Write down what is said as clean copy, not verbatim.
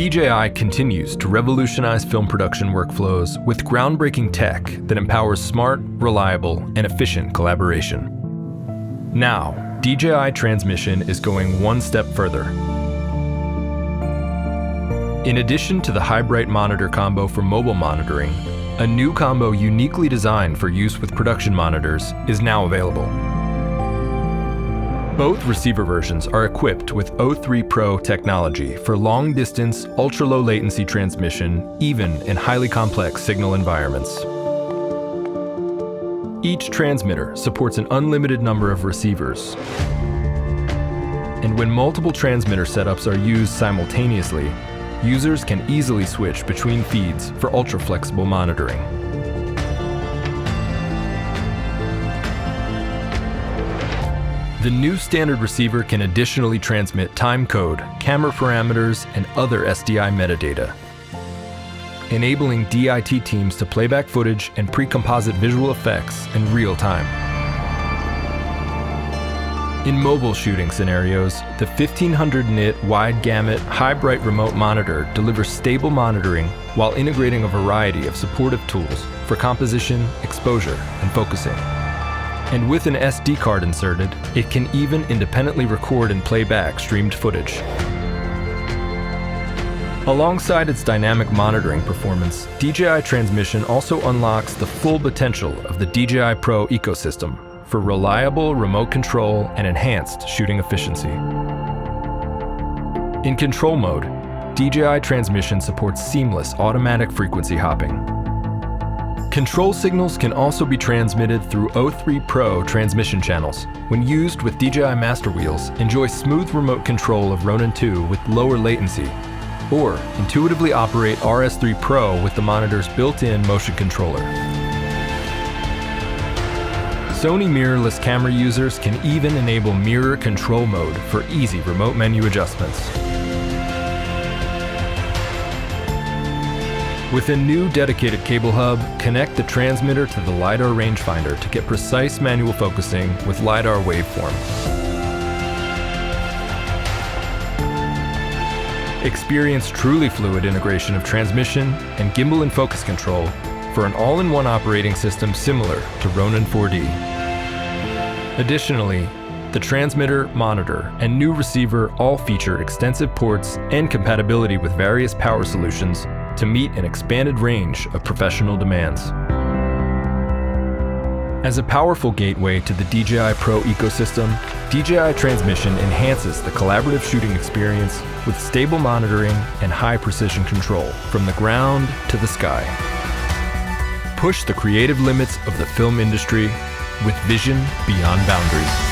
DJI continues to revolutionize film production workflows with groundbreaking tech that empowers smart, reliable, and efficient collaboration. Now, DJI Transmission is going one step further. In addition to the high-bright monitor combo for mobile monitoring, a new combo uniquely designed for use with production monitors is now available. Both receiver versions are equipped with O3 Pro technology for long-distance, ultra-low latency transmission, even in highly complex signal environments. Each transmitter supports an unlimited number of receivers. And when multiple transmitter setups are used simultaneously, users can easily switch between feeds for ultra-flexible monitoring. The new standard receiver can additionally transmit time code, camera parameters, and other SDI metadata, enabling DIT teams to playback footage and pre-composite visual effects in real time. In mobile shooting scenarios, the 1500 nit wide gamut high bright remote monitor delivers stable monitoring while integrating a variety of supportive tools for composition, exposure, and focusing. And with an SD card inserted, it can even independently record and play back streamed footage. Alongside its dynamic monitoring performance, DJI Transmission also unlocks the full potential of the DJI Pro ecosystem for reliable remote control and enhanced shooting efficiency. In control mode, DJI Transmission supports seamless automatic frequency hopping. Control signals can also be transmitted through O3 Pro transmission channels. When used with DJI Master Wheels, enjoy smooth remote control of Ronin 2 with lower latency, or intuitively operate RS3 Pro with the monitor's built-in motion controller. Sony mirrorless camera users can even enable mirror control mode for easy remote menu adjustments. With a new dedicated cable hub, connect the transmitter to the LiDAR rangefinder to get precise manual focusing with LiDAR waveform. Experience truly fluid integration of transmission and gimbal and focus control for an all-in-one operating system similar to Ronin 4D. Additionally, the transmitter, monitor, and new receiver all feature extensive ports and compatibility with various power solutions to meet an expanded range of professional demands. As a powerful gateway to the DJI Pro ecosystem, DJI Transmission enhances the collaborative shooting experience with stable monitoring and high-precision control from the ground to the sky. Push the creative limits of the film industry with vision beyond boundaries.